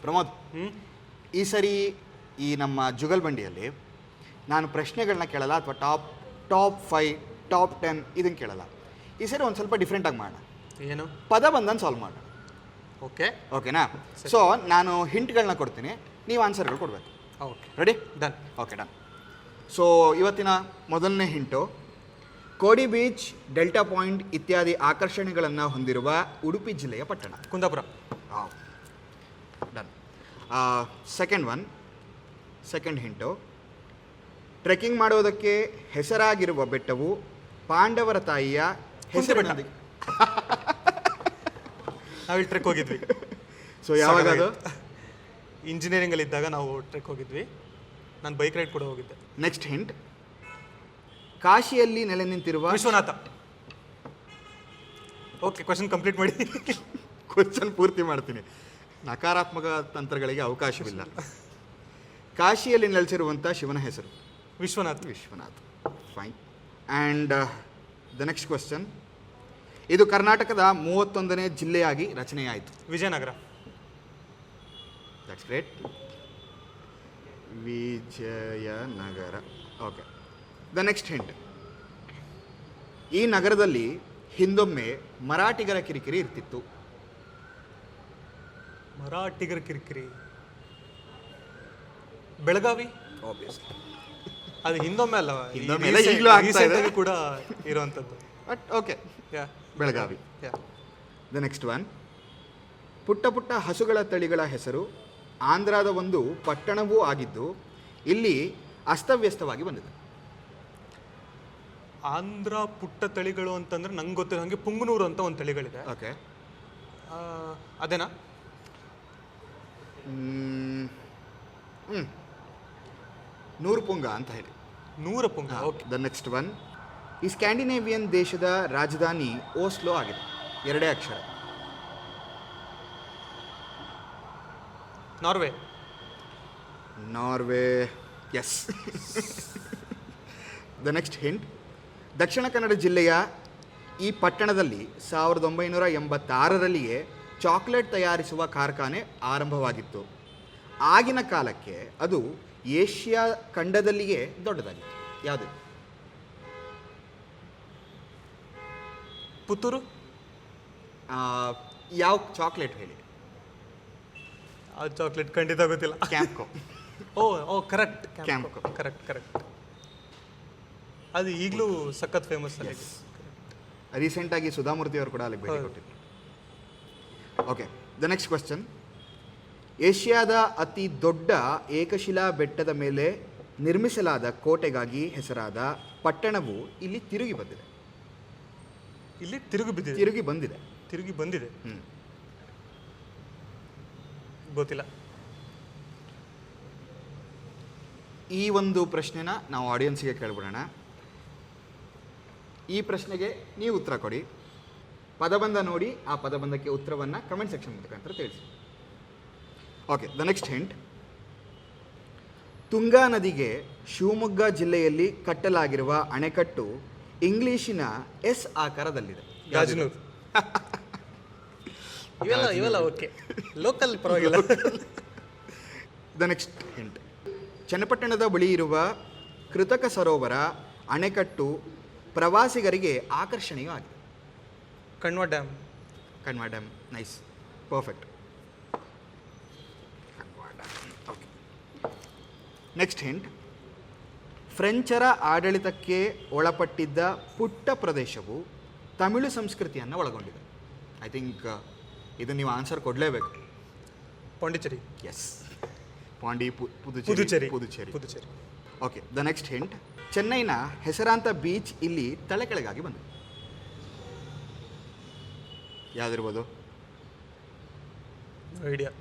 ಪ್ರಮೋದ್, ಈ ಸರಿ ಈ ನಮ್ಮ ಜುಗಲ್ಬಂಡಿಯಲ್ಲಿ ನಾನು ಪ್ರಶ್ನೆಗಳನ್ನ ಕೇಳಲ್ಲ, ಅಥವಾ ಟಾಪ್ 5 ಟಾಪ್ 10 ಇದನ್ನು ಕೇಳಲ್ಲ. ಈ ಸರಿ ಒಂದು ಸ್ವಲ್ಪ ಡಿಫ್ರೆಂಟಾಗಿ ಮಾಡೋಣ. ಏನು? ಪದ ಬಂದನ್ನು ಸಾಲ್ವ್ ಮಾಡೋಣ. ಓಕೆನಾ? ಸೊ ನಾನು ಹಿಂಟ್ಗಳನ್ನ ಕೊಡ್ತೀನಿ, ನೀವು ಆನ್ಸರ್ಗಳು ಕೊಡಬೇಕು. Okay, ready? Done. Okay, done. So ಇವತ್ತಿನ ಮೊದಲನೇ ಹಿಂಟು, ಕೋಡಿ ಬೀಚ್, ಡೆಲ್ಟಾ ಪಾಯಿಂಟ್ ಇತ್ಯಾದಿ ಆಕರ್ಷಣೆಗಳನ್ನು ಹೊಂದಿರುವ ಉಡುಪಿ ಜಿಲ್ಲೆಯ ಪಟ್ಟಣ. Kundapura. Done. Second hint, trekking ಮಾಡೋದಕ್ಕೆ ಹೆಸರಾಗಿರುವ ಬೆಟ್ಟವು ಪಾಂಡವರ ತಾಯಿಯ ಹೆಸರಿನೊಂದಿಗೆ. ನಾವಿಲ್ಲಿ ಟ್ರೆಕ್ ಹೋಗಿದ್ವಿ. ಸೊ ಯಾವಾಗ ಅದು? ಇಂಜಿನಿಯರಿಂಗಲ್ಲಿ ಇದ್ದಾಗ ನಾವು ಟ್ರೆಕ್ ಹೋಗಿದ್ವಿ. ನಾನು ಬೈಕ್ ರೈಡ್ ಕೂಡ ಹೋಗಿದ್ದೆ. ನೆಕ್ಸ್ಟ್ ಹಿಂಟ್, ಕಾಶಿಯಲ್ಲಿ ನೆಲೆ ನಿಂತಿರುವ ವಿಶ್ವನಾಥ. ಓಕೆ, ಕ್ವಶನ್ ಕಂಪ್ಲೀಟ್ ಮಾಡಿ. ಕ್ವಶನ್ ಪೂರ್ತಿ ಮಾಡ್ತೀನಿ, ನಕಾರಾತ್ಮಕ ತಂತ್ರಗಳಿಗೆ ಅವಕಾಶವಿಲ್ಲ. ಕಾಶಿಯಲ್ಲಿ ನೆಲೆಸಿರುವಂಥ ಶಿವನ ಹೆಸರು Vishwanath. Fine. And the next question, ಇದು ಕರ್ನಾಟಕದ 31ನೇ ಜಿಲ್ಲೆಯಾಗಿ ರಚನೆಯಾಯಿತು. Vijayanagara. That's great. Vijayanagara. Okay. The next hint, ಈ ನಗರದಲ್ಲಿ ಹಿಂದೊಮ್ಮೆ ಮರಾಠಿಗರ ಕಿರಿಕಿರಿ ಇರ್ತಿತ್ತು. ಮರಾಠಿಗರ ಕಿರಿಕಿರಿ. ಬೆಳಗಾವಿ. ಆಬ್ವಿಯಸ್ಲಿ. ಅದು ಹಿಂದೊಮ್ಮೆ ಅಲ್ಲ, ಈಗಲೂ ಆಗ್ತಾ ಇದೆ ಕೂಡ ಇರುವಂಥದ್ದು. But okay, Belagavi. The next one, ಪುಟ್ಟ ಪುಟ್ಟ ಹಸುಗಳ ತಳಿಗಳ ಹೆಸರು ಆಂಧ್ರದ ಒಂದು ಪಟ್ಟಣವೂ ಆಗಿದ್ದು ಇಲ್ಲಿ ಅಸ್ತವ್ಯಸ್ತವಾಗಿ ಬಂದಿದೆ. ಆಂಧ್ರ ಪುಟ್ಟ ತಳಿಗಳು ಅಂತಂದ್ರೆ ನಂಗೆ ಗೊತ್ತಿರೋ ಹಾಗೆ ಪುಂಗನೂರು ಅಂತ ಒಂದು ತಳಿಗಳಿದೆ. ಓಕೆ, ಅದೇನಾ? ನೂರು ಪುಂಗ ಅಂತ ಹೇಳಿ. ನೂರ ಪುಂಗ. ಓಕೆ. ದ ನೆಕ್ಸ್ಟ್ ಒನ್, ಈ ಸ್ಕ್ಯಾಂಡಿನೇವಿಯನ್ ದೇಶದ ರಾಜಧಾನಿ ಓಸ್ಲೋ ಆಗಿದೆ. 2 ಅಕ್ಷರ. Norway. Yes. The next hint, Dakshina Kannada ಜಿಲ್ಲೆಯ ಈ ಪಟ್ಟಣದಲ್ಲಿ 1986ರಲ್ಲಿಯೇ ಚಾಕ್ಲೇಟ್ ತಯಾರಿಸುವ ಕಾರ್ಖಾನೆ ಆರಂಭವಾಗಿತ್ತು. ಆಗಿನ ಕಾಲಕ್ಕೆ ಅದು ಏಷ್ಯಾ ಖಂಡದಲ್ಲಿಯೇ ದೊಡ್ಡದಾಗಿತ್ತು. ಯಾವುದು? ಪುತ್ತೂರು. ಯಾವ ಚಾಕ್ಲೇಟ್ ಹೇಳಿ? ಆ ಚಾಕ್ಲೇಟ್ ಖಂಡಿತ ಗೊತ್ತಿಲ್ಲ. ಕ್ಯಾಂಪ್ಕೋ. ಓ ಕರೆಕ್ಟ್. ಕ್ಯಾಂಪ್ಕೋ. ಕರೆಕ್ಟ್. ಅದು ಈಗಲೂ ಸಖತ್ ಫೇಮಸ್ ಅಲ್ಲಿ. ರೀಸೆಂಟಾಗಿ ಸುಧಾಮೂರ್ತಿ ಅವರು ಕೂಡ ಅಲ್ಲಿಗೆ ಭೇಟಿ ಕೊಟ್ಟಿದ್ರು. ಓಕೆ. ದ ನೆಕ್ಸ್ಟ್ ಕ್ವಶನ್, ಏಷ್ಯಾದ ಅತಿ ದೊಡ್ಡ ಏಕಶಿಲಾ ಬೆಟ್ಟದ ಮೇಲೆ ನಿರ್ಮಿಸಲಾದ ಕೋಟೆಗಾಗಿ ಹೆಸರಾದ ಪಟ್ಟಣವು ಇಲ್ಲಿ ತಿರುಗಿ ಬಂದಿದೆ. ತಿರುಗಿ ಬಂದಿದೆ. ಗೊತ್ತಿಲ್ಲ. ಈ ಒಂದು ಪ್ರಶ್ನೆನ ನಾವು ಆಡಿಯನ್ಸ್ಗೆ ಕೇಳ್ಬಿಡೋಣ. ಈ ಪ್ರಶ್ನೆಗೆ ನೀವು ಉತ್ತರ ಕೊಡಿ. ಪದಬಂಧ ನೋಡಿ ಆ ಪದಬಂಧಕ್ಕೆ ಉತ್ತರವನ್ನು ಕಮೆಂಟ್ ಸೆಕ್ಷನ್ ಮುಖಾಂತರ ತಿಳಿಸಿ. Okay. The next hint, Tunga ನದಿಗೆ ಶಿವಮೊಗ್ಗ ಜಿಲ್ಲೆಯಲ್ಲಿ ಕಟ್ಟಲಾಗಿರುವ ಅಣೆಕಟ್ಟು ಇಂಗ್ಲಿಶಿನ ಎಸ್ ಆಕಾರದಲ್ಲಿದೆ. ಗಾಜನೂರು. ಇವೆಲ್ಲ ಓಕೆ, ಲೋಕಲ್ ಪರವಾಗಿಲ್ಲ. ದ ನೆಕ್ಸ್ಟ್ ಹಿಂಟ್, ಚನ್ನಪಟ್ಟಣದ ಬಳಿ ಇರುವ ಕೃತಕ ಸರೋವರ ಅಣೆಕಟ್ಟು ಪ್ರವಾಸಿಗರಿಗೆ ಆಕರ್ಷಣೀಯ ಆಗಿದೆ. Kanva dam. Nice, perfect. Okay. Next hint, ಫ್ರೆಂಚರ ಆಡಳಿತಕ್ಕೆ ಒಳಪಟ್ಟಿದ್ದ ಪುಟ್ಟ ಪ್ರದೇಶವು ತಮಿಳು ಸಂಸ್ಕೃತಿಯನ್ನು ಒಳಗೊಂಡಿದೆ. ಐ ಥಿಂಕ್ ಇದು ನೀವು ಆನ್ಸರ್ ಕೊಡಲೇಬೇಕು. Pondicherry. Yes, Puducherry. Okay. The next hint, ಚೆನ್ನೈನ ಹೆಸರಾಂತ ಬೀಚ್ ಇಲ್ಲಿ ತಲೆಕೆಳಗಾಗಿ ಬಂದಿದೆ. ಯಾವುದಿರ್ಬೋದು? ಐಡಿಯಾ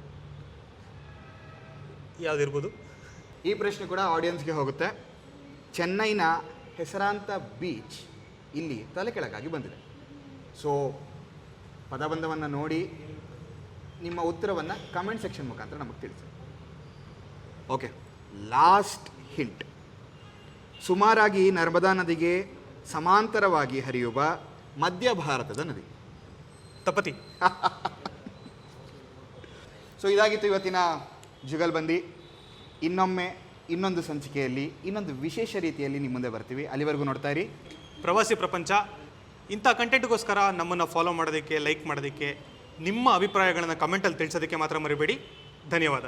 ಯಾವುದಿರ್ಬೋದು? ಈ ಪ್ರಶ್ನೆ ಕೂಡ ಆಡಿಯನ್ಸ್ಗೆ ಹೋಗುತ್ತೆ. ಚೆನ್ನೈನ ಹೆಸರಾಂತ ಬೀಚ್ ಇಲ್ಲಿ ತಲೆಕೆಳಗಾಗಿ ಬಂದಿದೆ. ಸೊ ಪದಬಂಧವನ್ನು ನೋಡಿ ನಿಮ್ಮ ಉತ್ತರವನ್ನು ಕಮೆಂಟ್ ಸೆಕ್ಷನ್ ಮುಖಾಂತರ ನಮಗೆ ತಿಳಿಸಿ. ಓಕೆ. ಲಾಸ್ಟ್ ಹಿಂಟ್, ಸುಮಾರಾಗಿ ನರ್ಮದಾ ನದಿಗೆ ಸಮಾಂತರವಾಗಿ ಹರಿಯುವ ಮಧ್ಯ ಭಾರತದ ನದಿ. ತಪತಿ. ಸೊ ಇದಾಗಿತ್ತು ಇವತ್ತಿನ ಜುಗಲ್ಬಂದಿ. ಇನ್ನೊಮ್ಮೆ ಇನ್ನೊಂದು ಸಂಚಿಕೆಯಲ್ಲಿ ಇನ್ನೊಂದು ವಿಶೇಷ ರೀತಿಯಲ್ಲಿ ನಿಮ್ಮ ಮುಂದೆ ಬರ್ತೀವಿ. ಅಲ್ಲಿವರೆಗೂ ನೋಡ್ತಾ ಇರಿ ಪ್ರವಾಸಿ ಪ್ರಪಂಚ. ಇಂಥ ಕಂಟೆಂಟ್ಗೋಸ್ಕರ ನಮ್ಮನ್ನು ಫಾಲೋ ಮಾಡೋದಕ್ಕೆ, ಲೈಕ್ ಮಾಡೋದಕ್ಕೆ, ನಿಮ್ಮ ಅಭಿಪ್ರಾಯಗಳನ್ನು ಕಮೆಂಟಲ್ಲಿ ತಿಳಿಸೋದಕ್ಕೆ ಮಾತ್ರ ಮರಿಬೇಡಿ. ಧನ್ಯವಾದ.